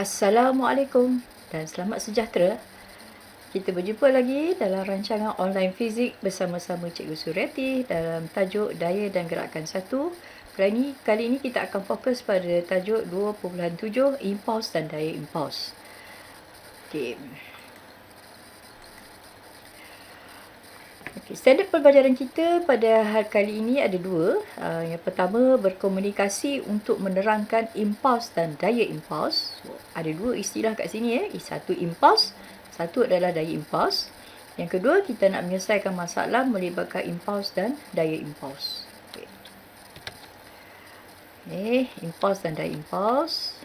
Assalamualaikum dan selamat sejahtera. Kita berjumpa lagi dalam rancangan online fizik bersama-sama Cikgu Suryati dalam tajuk Daya dan Gerakan 1. Kali ini kita akan fokus pada tajuk 2.7 Impuls dan Daya Impuls. Okey. Standard pembelajaran kita pada hari kali ini ada dua. Yang pertama, berkomunikasi untuk menerangkan impuls dan daya impuls. Ada dua istilah kat sini. Satu impuls, satu adalah daya impuls. Yang kedua, kita nak menyelesaikan masalah melibatkan impuls dan daya impuls. Impuls dan daya impuls.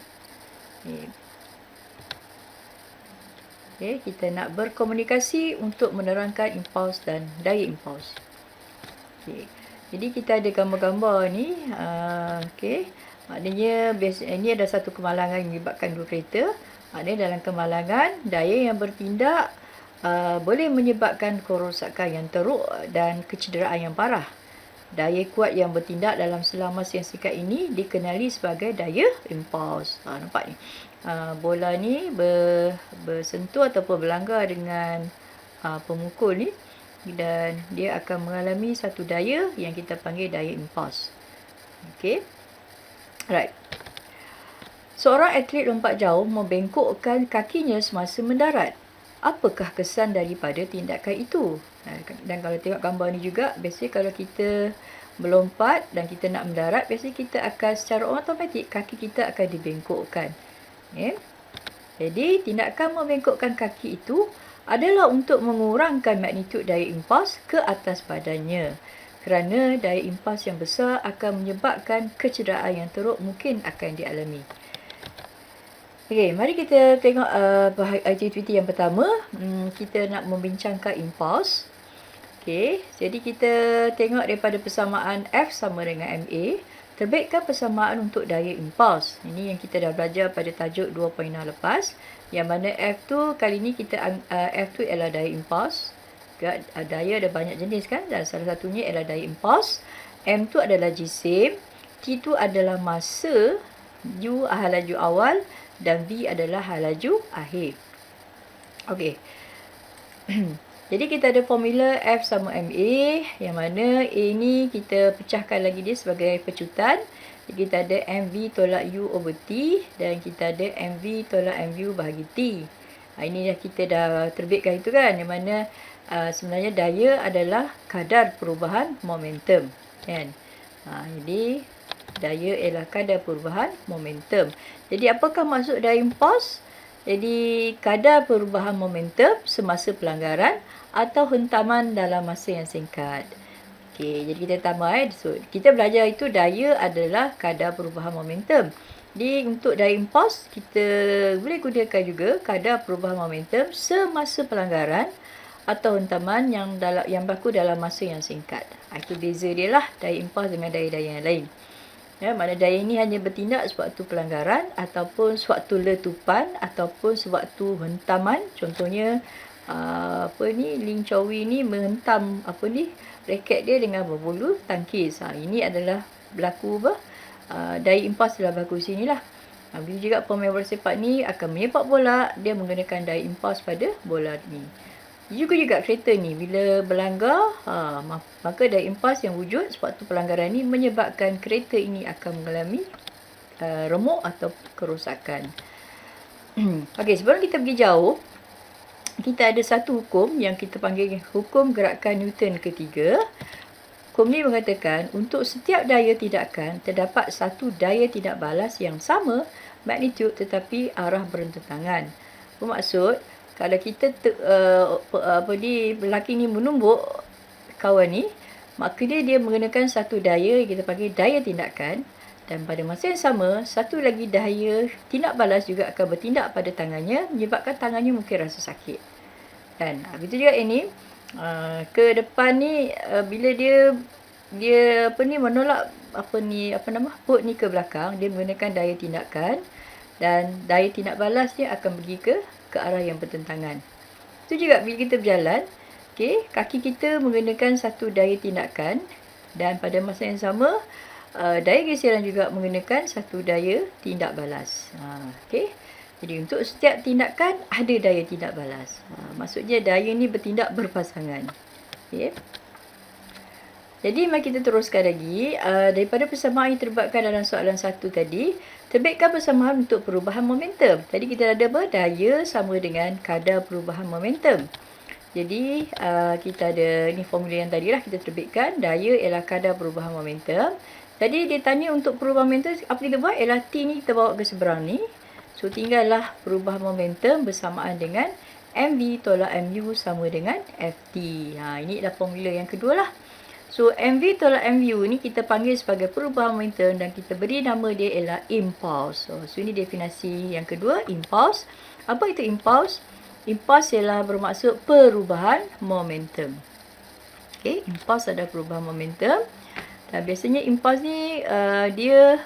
Kita nak berkomunikasi untuk menerangkan impuls dan daya impuls. Jadi kita ada gambar-gambar ni. Maknanya ini ada satu kemalangan yang melibatkan dua kereta. Maknanya dalam kemalangan, daya yang bertindak boleh menyebabkan kerosakan yang teruk dan kecederaan yang parah. Daya kuat yang bertindak dalam selang masa yang singkat ini dikenali sebagai daya impuls. Nampak ni? Bola ni bersentuh ataupun berlanggar dengan pemukul ni, dan dia akan mengalami satu daya yang kita panggil daya impuls. Okey. Right. Seorang atlet lompat jauh membengkokkan kakinya semasa mendarat. Apakah kesan daripada tindakan itu? Dan kalau tengok gambar ni juga, biasanya kalau kita melompat dan kita nak mendarat, biasanya kita akan secara automatik kaki kita akan dibengkokkan. Jadi tindakan membengkokkan kaki itu adalah untuk mengurangkan magnitud daya impuls ke atas badannya. Kerana daya impuls yang besar akan menyebabkan kecederaan yang teruk mungkin akan dialami. Okey, mari kita tengok aktiviti yang pertama. Kita nak membincangkan impuls. Okey, jadi kita tengok daripada persamaan F sama dengan MA. Terbitkan persamaan untuk daya impuls. Ini yang kita dah belajar pada tajuk 2.6 lepas. Yang mana F tu, kali ni kita F tu ialah daya impuls. Daya ada banyak jenis kan, dan salah satunya ialah daya impuls. M tu adalah jisim. T tu adalah masa. U halaju awal. Dan V adalah halaju akhir. Okey. Jadi kita ada formula F sama MA, yang mana A ni kita pecahkan lagi dia sebagai pecutan. Jadi kita ada MV tolak U over T, dan kita ada MV tolak MU bahagi T. Ini dah kita dah terbitkan itu kan, yang mana sebenarnya daya adalah kadar perubahan momentum. Kan? Jadi daya ialah kadar perubahan momentum. Jadi apakah maksud daya impuls? Jadi kadar perubahan momentum semasa pelanggaran atau hentaman dalam masa yang singkat. Okey, jadi kita tambah So, kita belajar itu daya adalah kadar perubahan momentum. Jadi untuk daya impuls kita boleh gunakan juga kadar perubahan momentum semasa pelanggaran atau hentaman yang berlaku dalam masa yang singkat. Itu beza dia lah, daya impuls dengan daya-daya yang lain. Mana daya ini hanya bertindak sewaktu pelanggaran ataupun sewaktu letupan ataupun sewaktu hentaman. Contohnya Ling Chow Wei ni menghentam raket dia dengan berbulu tangkis. Ini adalah berlaku daya impuls dalam berlaku sini lah. Begitu juga pemain bola sepak ni akan menyepak bola, dia menggunakan daya impuls pada bola ni. Juga kereta ni bila berlanggar, maka daya impuls yang wujud sewaktu pelanggaran ni menyebabkan kereta ini akan mengalami remuk atau kerosakan. Okey, sebelum kita pergi jauh, kita ada satu hukum yang kita panggil hukum gerakan Newton ketiga. Hukum ni mengatakan untuk setiap daya tindakan terdapat satu daya tindak balas yang sama magnitud tetapi arah bertentangan. Bermaksud kalau kita lelaki ni menumbuk kawan ni, maka dia menggunakan satu daya yang kita panggil daya tindakan, dan pada masa yang sama satu lagi daya tindak balas juga akan bertindak pada tangannya menyebabkan tangannya mungkin rasa sakit. Dan begitu juga ini ke depan ni bila dia menolak boat ni ke belakang, dia menggunakan daya tindakan, dan daya tindak balas dia akan pergi ke arah yang bertentangan. Itu juga bila kita berjalan, kaki kita menggunakan satu daya tindakan, dan pada masa yang sama daya geseran juga menggunakan satu daya tindak balas. Jadi untuk setiap tindakan ada daya tindak balas. Maksudnya daya ni bertindak berpasangan. Okay. Jadi mari kita teruskan lagi. Daripada persamaan yang terlibatkan dalam soalan 1 tadi, terbitkan persamaan untuk perubahan momentum. Tadi kita ada apa? Daya sama dengan kadar perubahan momentum. Jadi kita ada ni formula yang tadi lah kita terbitkan. Daya ialah kadar perubahan momentum. Tadi dia tanya untuk perubahan momentum, apa kita buat? Ialah T ni kita bawa ke seberang ni. So tinggallah perubahan momentum bersamaan dengan MV tolak MU sama dengan FT. Ini adalah formula yang kedua lah. So MV tolak MU ni kita panggil sebagai perubahan momentum dan kita beri nama dia ialah impulse. So ini definisi yang kedua, impulse. Apa itu impulse? Impulse ialah bermaksud perubahan momentum. Okay, impulse adalah perubahan momentum. Dan biasanya impulse ni dia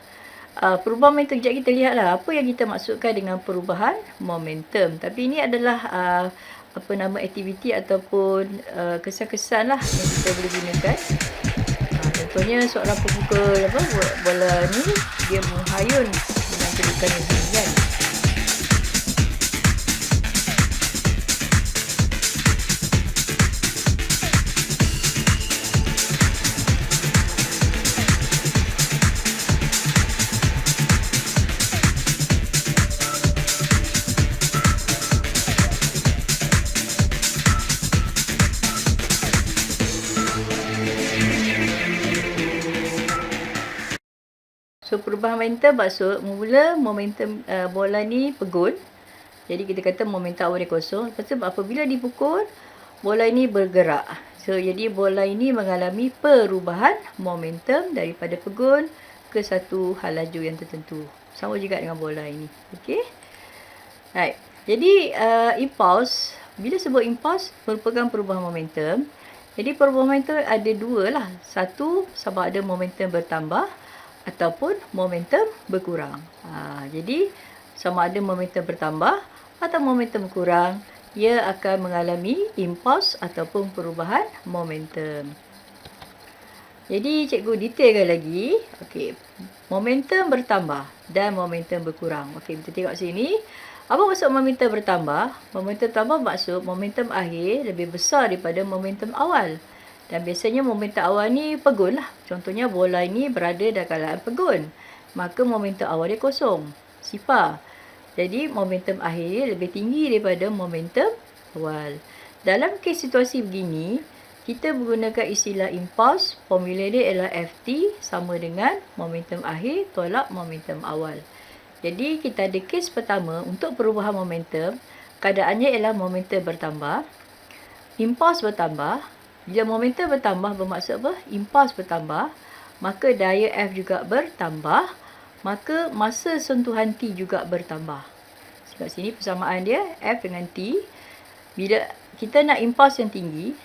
perubahan momentum. Sekejap kita lihatlah apa yang kita maksudkan dengan perubahan momentum. Tapi ini adalah aktiviti ataupun kesan-kesan lah yang kita boleh gunakan. Contohnya soalan pembuka bola ni dia menghayun dengan kedudukan yang tinggi kan. So perubahan momentum maksud mula momentum bola ni pegun. Jadi kita kata momentum awal dia kosong. Lepas tu apabila dipukul, bola ini bergerak. So jadi bola ini mengalami perubahan momentum daripada pegun ke satu hal laju yang tertentu. Sama juga dengan bola ini. Okey. Right. Jadi impulse, bila sebut impulse merupakan perubahan momentum. Jadi perubahan momentum ada dua lah. Satu, sama ada momentum bertambah ataupun momentum berkurang. Jadi sama ada momentum bertambah atau momentum berkurang, ia akan mengalami impulse ataupun perubahan momentum. Jadi cikgu detailkan lagi. Okey, momentum bertambah dan momentum berkurang. Okey, kita tengok sini. Apa maksud momentum bertambah? Momentum bertambah maksud momentum akhir lebih besar daripada momentum awal. Dan biasanya momentum awal ni pegun lah. Contohnya bola ini berada dalam keadaan pegun. Maka momentum awal dia kosong. Sifar. Jadi momentum akhir lebih tinggi daripada momentum awal. Dalam kes situasi begini, kita menggunakan istilah impulse. Formula dia ialah FT sama dengan momentum akhir tolak momentum awal. Jadi kita ada kes pertama untuk perubahan momentum. Keadaannya ialah momentum bertambah. Impulse bertambah. Bila momentum bertambah bermaksud apa? Impulse bertambah. Maka daya F juga bertambah. Maka masa sentuhan T juga bertambah. Sebab sini persamaan dia F dengan T. Bila kita nak impulse yang tinggi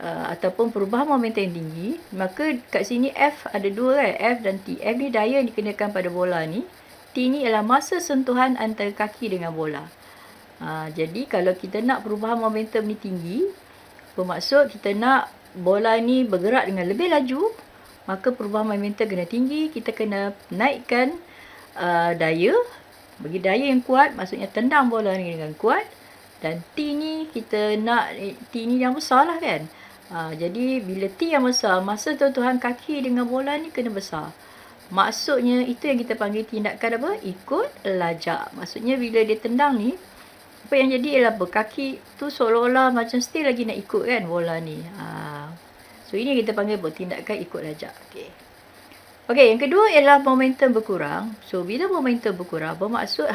ataupun perubahan momentum yang tinggi, maka kat sini F ada dua kan? F dan T. F ni daya yang dikenakan pada bola ni. T ni ialah masa sentuhan antara kaki dengan bola. Jadi kalau kita nak perubahan momentum ni tinggi, bermaksud kita nak bola ni bergerak dengan lebih laju, maka perubahan momentum kena tinggi. Kita kena naikkan daya. Bagi daya yang kuat, maksudnya tendang bola ni dengan kuat. Dan T ni kita nak T ni yang besar lah kan. Jadi bila T yang besar, masa sentuhan kaki dengan bola ni kena besar. Maksudnya itu yang kita panggil tindakan apa? Ikut lajak. Maksudnya bila dia tendang ni, apa yang jadi ialah kaki tu seolah-olah macam still lagi nak ikut kan bola ni. So ini kita panggil tindakan ikut lajak. Okey, yang kedua ialah momentum berkurang. So bila momentum berkurang bermaksud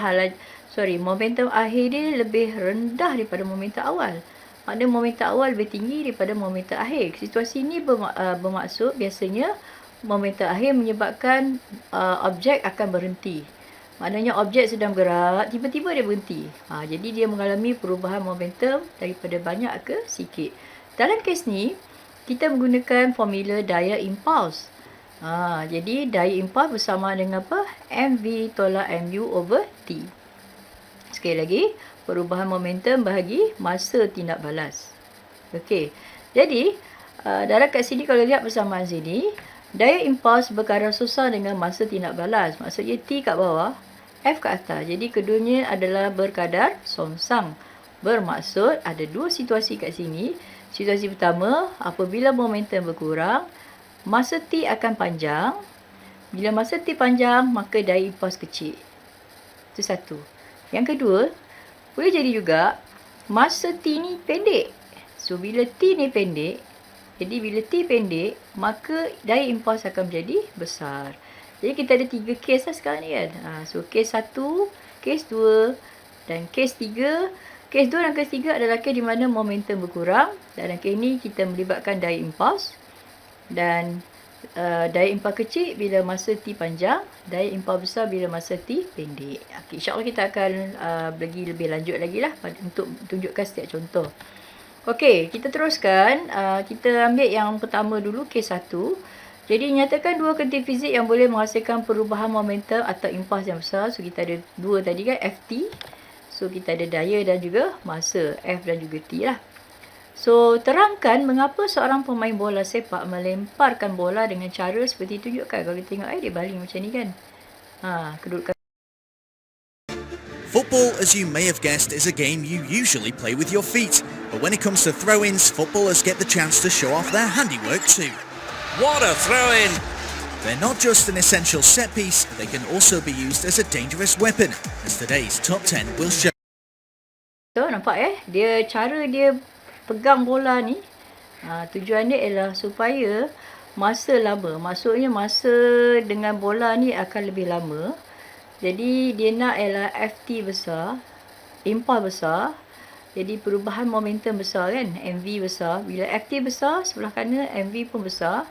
momentum akhir dia lebih rendah daripada momentum awal. Maknanya momentum awal lebih tinggi daripada momentum akhir. Situasi ini bermaksud biasanya momentum akhir menyebabkan objek akan berhenti. Maknanya objek sedang bergerak, tiba-tiba dia berhenti. Jadi dia mengalami perubahan momentum daripada banyak ke sikit. Dalam kes ni, kita menggunakan formula daya impulse. Jadi daya impulse bersama dengan apa? MV tolak MU over T. Sekali lagi, perubahan momentum bahagi masa tindak balas. Okey. Jadi, dalam kat sini kalau lihat persamaan sini, daya impulse berkadar susah dengan masa tindak balas. Maksudnya T kat bawah, F ke atas. Jadi keduanya adalah berkadar songsang. Bermaksud ada dua situasi kat sini. Situasi pertama, apabila momentum berkurang, masa T akan panjang. Bila masa T panjang, maka daya impuls kecil. Itu satu. Yang kedua, boleh jadi juga masa T ni pendek. So, bila T ni pendek, jadi bila T pendek, maka daya impuls akan menjadi besar. Jadi kita ada 3 kes lah sekarang ni kan. So kes 1, kes 2 dan kes 3. Kes 2 dan kes 3 adalah kes di mana momentum berkurang. Dalam kes ni kita melibatkan daya impuls. Dan daya impuls kecil bila masa T panjang. Daya impuls besar bila masa T pendek. Okay, InsyaAllah kita akan pergi lebih lanjut lagi lah untuk tunjukkan setiap contoh. Okey, kita teruskan. Kita ambil yang pertama dulu, kes 1. Jadi, nyatakan dua kuanti fizik yang boleh menghasilkan perubahan momentum atau impuls yang besar. So, kita ada dua tadi kan, Ft. So, kita ada daya dan juga masa, F dan juga T lah. So, terangkan mengapa seorang pemain bola sepak melemparkan bola dengan cara seperti tunjukkan. Kalau kita tengok, dia baling macam ni kan. Kedudukan. Football, as you may have guessed, is a game you usually play with your feet. But when it comes to throw-ins, footballers get the chance to show off their handiwork too. What a throw-in! They're not just an essential set piece, they can also be used as a dangerous weapon, as today's top 10 will show. So, nampak cara dia pegang bola ni, tujuan dia ialah supaya masa lama. Maksudnya masa dengan bola ni akan lebih lama. Jadi dia nak ialah Ft besar, impuls besar. Jadi perubahan momentum besar kan, MV besar. Bila Ft besar, sebelah kanan MV pun besar.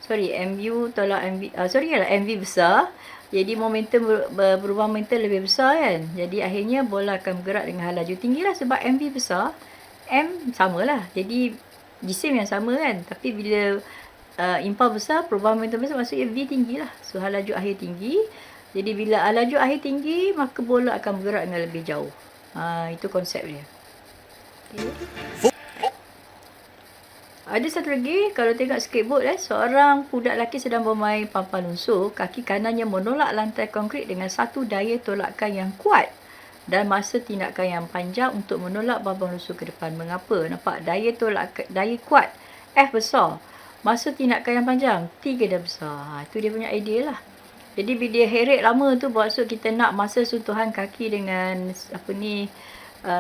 MU tolak MV, MV besar. Jadi momentum perubahan momentum lebih besar kan. Jadi akhirnya bola akan bergerak dengan hal laju tinggi lah sebab MV besar. M samalah. Jadi jisim yang sama kan. Tapi bila impuls besar, perubahan momentum besar, maksudnya V tinggi lah. So hal laju akhir tinggi. Jadi bila hal laju akhir tinggi, maka bola akan bergerak dengan lebih jauh. Itu konsep dia. Okay. Ada satu lagi, kalau tengok skateboard seorang budak lelaki sedang bermain papan lunsur, kaki kanannya menolak lantai konkrit dengan satu daya tolakan yang kuat dan masa tindakan yang panjang untuk menolak papan lunsur ke depan. Mengapa? Nampak daya kuat, F besar. Masa tindakan yang panjang, T ganda besar. Itu dia punya idea lah. Jadi bila dia heret lama tu, maksud kita nak masa sentuhan kaki dengan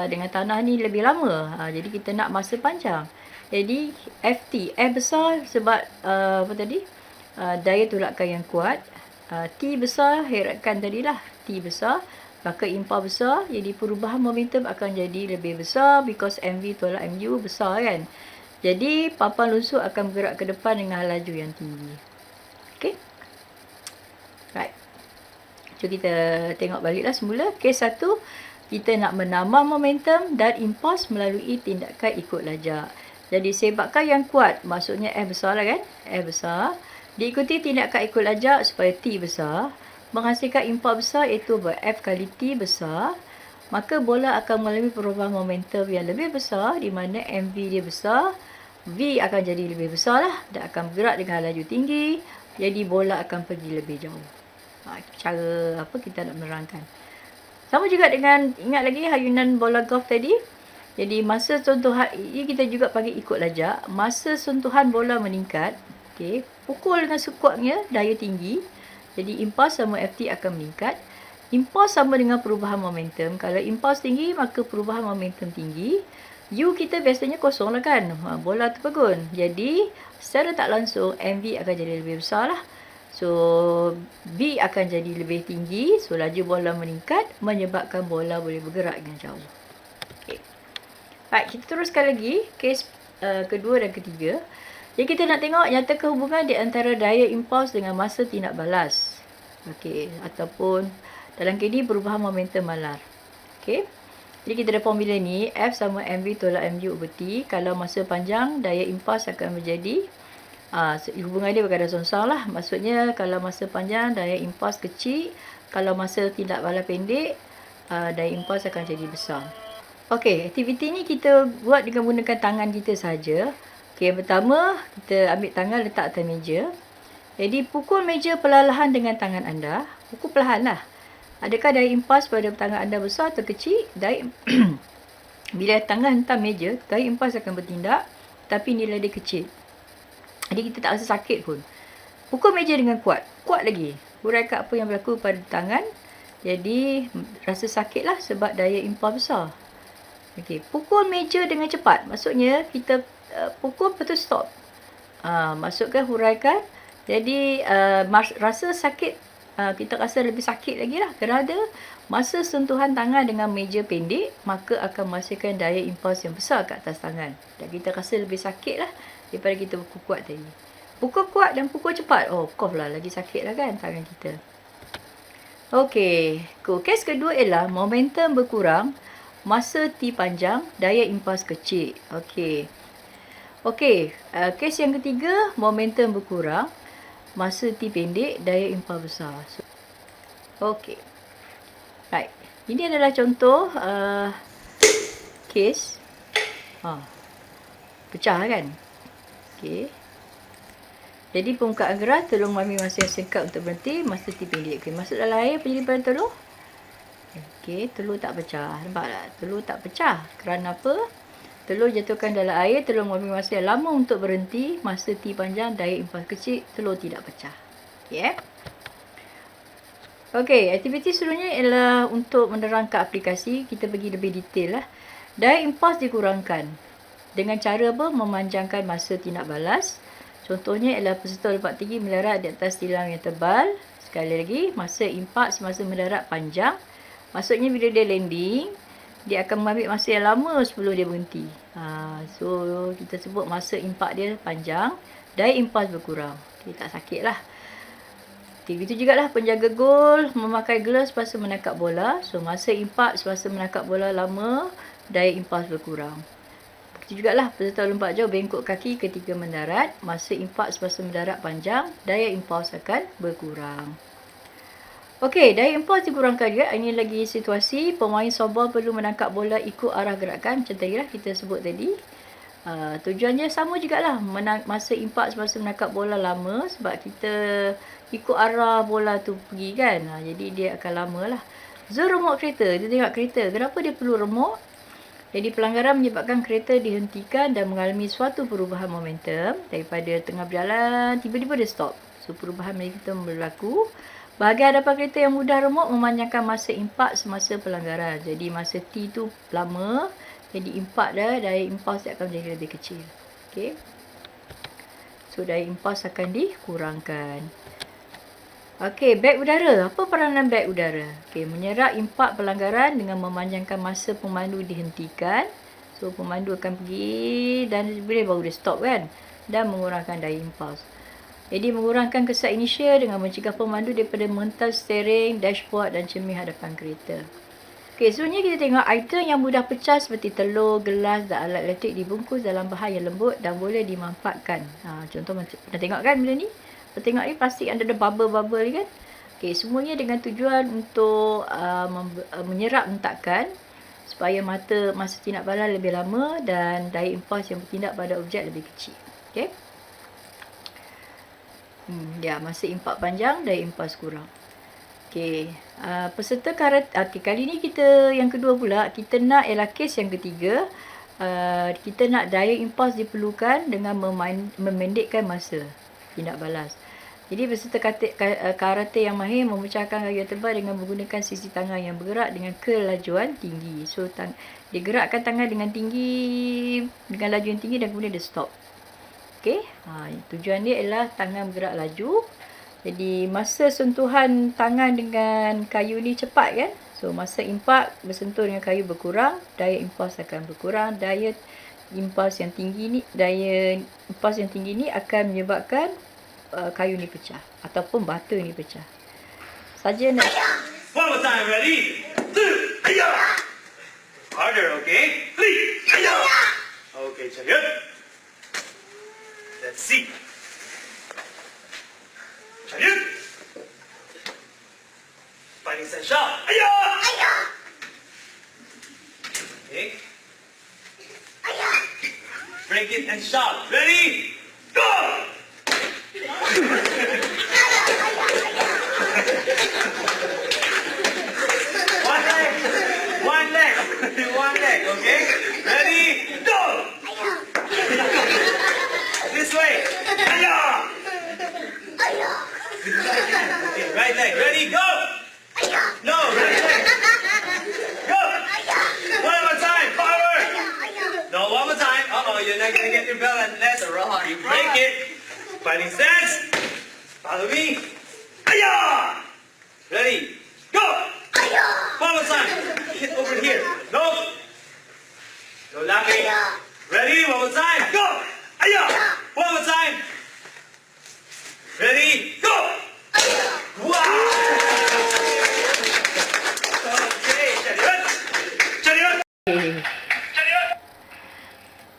dengan tanah ni lebih lama. Jadi kita nak masa panjang. Jadi Ft, F besar sebab daya tolakan yang kuat. T besar, heretkan tadilah, T besar. Maka impuls besar, jadi perubahan momentum akan jadi lebih besar because MV tolak MU besar kan. Jadi papan lunsur akan bergerak ke depan dengan laju yang tinggi. Okay. Right. So kita tengok baliklah semula. Kes 1, kita nak menambah momentum dan impuls melalui tindakan ikut lajak. Jadi sebakan yang kuat, maksudnya F besar lah kan. F besar. Diikuti tindakan ikut lajak supaya T besar. Menghasilkan impuls besar iaitu F kali T besar. Maka bola akan mengalami perubahan momentum yang lebih besar di mana MV dia besar. V akan jadi lebih besar lah dan akan bergerak dengan laju tinggi. Jadi bola akan pergi lebih jauh. Cara kita nak menerangkan. Sama juga dengan, ingat lagi ayunan bola golf tadi. Jadi masa sentuhan, ini kita juga panggil ikut lajak. Masa sentuhan bola meningkat, okay, pukul dengan sekuatnya daya tinggi. Jadi impuls sama Ft akan meningkat. Impuls sama dengan perubahan momentum. Kalau impuls tinggi, maka perubahan momentum tinggi. U kita biasanya kosong lah kan. Bola terpegun. Jadi secara tak langsung MV akan jadi lebih besar lah. So B akan jadi lebih tinggi. So laju bola meningkat menyebabkan bola boleh bergerak dengan jauh. Baik, kita teruskan lagi kes kedua dan ketiga. Jadi kita nak tengok nyatakan hubungan di antara daya impuls dengan masa tindak balas. Okey, ataupun dalam kes ni perubahan momentum malar. Okey. Jadi kita ada formula ni, F sama MV tolak MU over T. Kalau masa panjang, daya impuls akan menjadi hubungan dia berkadar songsang lah. Maksudnya kalau masa panjang, daya impuls kecil. Kalau masa tindak balas pendek, daya impuls akan jadi besar. Okey, aktiviti ni kita buat dengan menggunakan tangan kita saja. Okey, yang pertama, kita ambil tangan letak atas meja. Jadi, pukul meja perlahan dengan tangan anda. Pukul perlahan lah. Adakah daya impas pada tangan anda besar atau kecil? Bila tangan hentam meja, daya impas akan bertindak, tapi nilai dia kecil. Jadi kita tak rasa sakit pun. Pukul meja dengan kuat. Kuat lagi. Huraikan apa yang berlaku pada tangan. Jadi rasa sakit lah sebab daya impas besar. Okey, pukul meja dengan cepat. Maksudnya kita pukul lepas tu stop. Masukkan huraikan. Jadi rasa sakit, kita rasa lebih sakit lagi lah. Kerana masa sentuhan tangan dengan meja pendek, maka akan menghasilkan daya impas yang besar kat atas tangan. Dan kita rasa lebih sakit lah daripada kita pukul kuat tadi. Pukul kuat dan pukul cepat. Oh, cough lah. Lagi sakit lah kan tangan kita. Okey. Kes kedua ialah momentum berkurang, masa T panjang, daya impas kecil. Okey. Kes yang ketiga, momentum berkurang, masa T pendek, daya impas besar. Okey. Right. Ini adalah contoh kes. Pecah kan? Okey. Jadi pembukaan gerak, tolong ambil masa yang singkat untuk berhenti, masa T pendek. Okey, masuk dalam air, penyelidikan telur. Okey, telur tak pecah. Nampak tak? Telur tak pecah. Kerana apa? Telur jatuhkan dalam air, telur mengambil masa yang lama untuk berhenti, masa T panjang, daya impas kecil, telur tidak pecah. Okey. Okey, aktiviti seterusnya ialah untuk menerangkan aplikasi. Kita pergi lebih detail lah. Daya impas dikurangkan dengan cara apa? Memanjangkan masa tindak balas. Contohnya ialah peserta lompat tinggi mendarat di atas tilam yang tebal. Sekali lagi, masa impak semasa mendarat panjang. Maksudnya bila dia landing, dia akan mengambil masa yang lama sebelum dia berhenti. So, kita sebut masa impak dia panjang, daya impas berkurang. Okay, tak sakit lah. Begitu juga lah penjaga gol memakai gloves semasa menangkap bola. So, masa impak semasa menangkap bola lama, daya impas berkurang. Begitu juga lah peserta lompat jauh bengkok kaki ketika mendarat. Masa impak semasa mendarat panjang, daya impas akan berkurang. Okey, daya impas dikurangkan juga. Ini lagi situasi pemain softball perlu menangkap bola ikut arah gerakan. Macam tadi lah kita sebut tadi. Tujuannya sama jugalah. Masa impak semasa menangkap bola lama sebab kita ikut arah bola tu pergi kan. Jadi dia akan lama lah. Zoom remok kereta. Dia tengok kereta. Kenapa dia perlu remok? Jadi pelanggaran menyebabkan kereta dihentikan dan mengalami suatu perubahan momentum. Daripada tengah berjalan, tiba-tiba dia stop. So perubahan momentum berlaku. Bahagian hadapan kereta yang mudah remuk memanjangkan masa impak semasa pelanggaran. Jadi masa T tu lama. Jadi impak daya impas akan menjadi lebih kecil. Okey. So daya impas akan dikurangkan. Okey, beg udara. Apa peranan beg udara? Okey, menyerap impak pelanggaran dengan memanjangkan masa pemandu dihentikan. So pemandu akan pergi dan bila baru dia stop kan. Dan mengurangkan daya impas. Jadi mengurangkan kesan inisial dengan mencegah pemandu daripada mengental steering, dashboard dan cermin hadapan kereta. Okey, sebenarnya kita tengok item yang mudah pecah seperti telur, gelas dan alat elektrik dibungkus dalam bahan yang lembut dan boleh dimanfaatkan. Contoh pernah tengok kan benda ni? Tengok ni plastik ada bubble-bubble ni kan. Okey, semuanya dengan tujuan untuk menyerap hentakan supaya masa tindak balas lebih lama dan daya impas yang bertindak pada objek lebih kecil. Okey. Masa impak panjang, daya impas kurang. Okey, peserta karate. Okey, kali ni kita yang kedua pula, kita nak ialah kes yang ketiga. Kita nak daya impas diperlukan dengan memendekkan masa tindak balas. Jadi peserta karate yang mahir memecahkan kayu yang tebal dengan menggunakan sisi tangan yang bergerak dengan kelajuan tinggi. So dia gerakkan tangan dengan tinggi, dengan laju yang tinggi dan kemudian dia stop. Okey, tujuan dia ialah tangan bergerak laju. Jadi masa sentuhan tangan dengan kayu ni cepat kan. So masa impak bersentuh dengan kayu berkurang, daya impas akan berkurang. Daya impas yang tinggi ni akan menyebabkan kayu ni pecah ataupun bata ni pecah. Saja nak. One more time, ready? Harder, okay? Okay, chariot. Let's see. Chariot. Fighting set shot. Okay. Break it and shot. Ready? Go! One leg, okay? Ready, go! This way. Aya! Okay, right leg. Ready, go! No, right leg. Go! One more time, forward. No, one more time. Uh-oh, you're not gonna get your bell unless you break it. Fighting stance. Follow me. Aya! Ready, go! One more time. Hit over here. No. No laughing. Ready, one more time. Go! Aya! One more time. Ready, go! Wow! Okay, Chariot! Chariot! Okay. Chariot!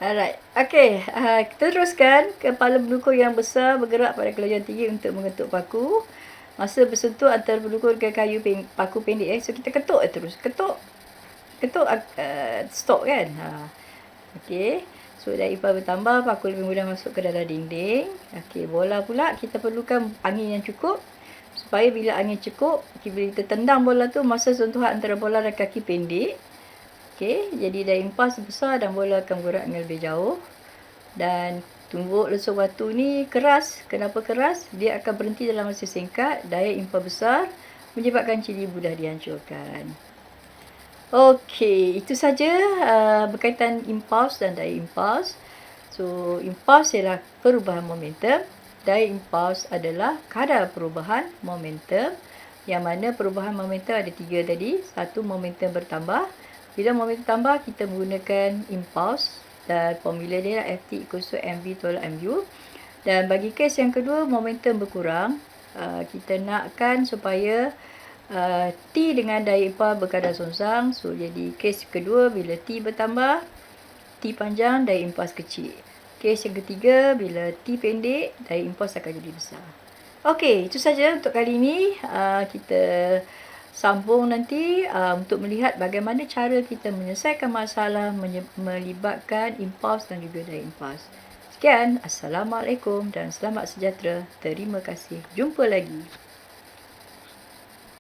Alright. Okay. Kita teruskan. Kepala pendukung yang besar bergerak pada kelajuan tinggi untuk mengetuk paku. Masa bersentuh antara pendukung dengan kayu paku pendek. So, kita ketuk terus. Ketuk. Stop kan. Okay. So, dari impas bertambah, paku lebih mudah masuk ke dalam dinding. Okay. Bola pula, kita perlukan angin yang cukup. Supaya bila angin cukup, bila kita tendang bola tu, masa sentuhan antara bola dan kaki pendek. Okay, jadi daya impas besar dan bola akan bergerak dengan lebih jauh. Dan tumbuk lesung batu ni keras. Kenapa keras? Dia akan berhenti dalam masa singkat. Daya impas besar menyebabkan cili mudah dihancurkan. Okey, itu saja berkaitan impuls dan daya impuls. So, impuls ialah perubahan momentum. Daya impuls adalah kadar perubahan momentum. Yang mana perubahan momentum ada 3 tadi. Satu, momentum bertambah. Bila momentum tambah, kita menggunakan impuls. Dan formula dia Ft = mv tolak mu. Dan bagi kes yang kedua, momentum berkurang. Kita nakkan supaya T dengan daya impuls berkadar songsang. So, jadi kes kedua, bila T bertambah, T panjang, daya impuls kecil. Kes yang ketiga, bila T pendek, daya impuls akan jadi besar. Okey, itu saja untuk kali ini. Kita sambung nanti untuk melihat bagaimana cara kita menyelesaikan masalah melibatkan impuls dan juga daya impuls. Sekian, Assalamualaikum dan selamat sejahtera. Terima kasih. Jumpa lagi.